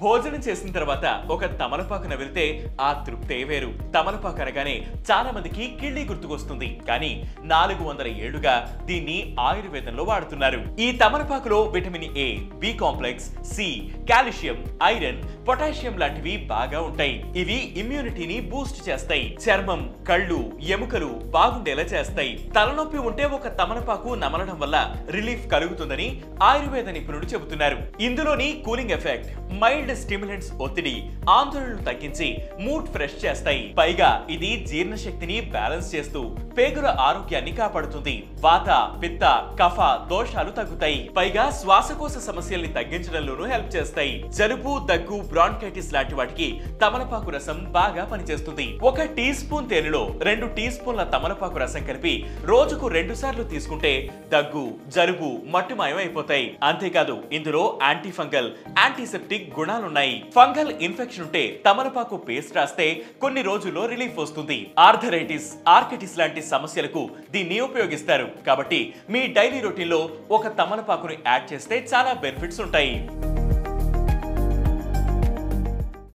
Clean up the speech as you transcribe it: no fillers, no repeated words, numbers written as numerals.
భోజనం చేసిన తర్వాత ఒక తమలపాకు నవిలితే ఆ తృప్తే వేరు. తమలపాకు అనగానే చాలా మందికి కిళ్ళి గుర్తుకొస్తుంది, కానీ 400 ఏళ్లుగా దీన్ని ఆయుర్వేదంలో వాడుతున్నారు. ఈ తమలపాకులో vitamin A, B complex, C, calcium, iron, potassium లాంటివి బాగా ఉంటాయి. ఇవి ఇమ్యూనిటీని బూస్ట్ చేస్తాయి. చర్మం, కళ్ళు, ఎముకలు బాగుండేలా చేస్తాయి. తలనొప్పి ఉంటే ఒక తమలపాకు నమలడం వల్ల రిలీఫ్ కలుగుతుందని ఆయుర్వేద నిపుణులు చెబుతున్నారు. ఇందులోని కూలింగ్ ఎఫెక్ట్, మైల్డ్ స్టిమ్యులెంట్స్ ఒత్తిడి, ఆందోళనలు తగ్గించి మూడ్ ఫ్రెష్ చేస్తాయి. పైగా ఇది జీర్ణశక్తిని బ్యాలెన్స్ చేస్తూ పేగుల ఆరోగ్యాన్ని కాపాడుతుంది. వాత, పిత్త, కఫ దోషాలు తగ్గుతాయి. పైగా శ్వాసకోశ సమస్యల్ని తగ్గించడంలోనూ హెల్ప్ చేస్తాయి. జలుబు, దగ్గు, బ్రాంకైటిస్ లాంటి వాటికి తమలపాకు రసం బాగా పనిచేస్తుంది. 1 టీ స్పూన్ తేనెలో 2 టీ స్పూన్ల తమలపాకు రసం కలిపి రోజుకు 2 సార్లు తీసుకుంటే దగ్గు, జలుబు మట్టుమాయం అయిపోతాయి. అంతేకాదు ఇందులో యాంటీ ఫంగల్, యాంటీసెప్టిక్ గుణాలున్నాయి. ఫంగల్ ఇన్ఫెక్షన్ ఉంటే తమలపాకు పేస్ట్ రాస్తే కొన్ని రోజుల్లో రిలీఫ్ వస్తుంది. ఆర్థరైటిస్, ఆర్కిటిస్ లాంటి సమస్యలకు దీన్ని ఉపయోగిస్తారు. కాబట్టి మీ డైలీ రొటీన్ లో ఒక తమలపాకుని యాడ్ చేస్తే చాలా బెనిఫిట్స్ ఉంటాయి.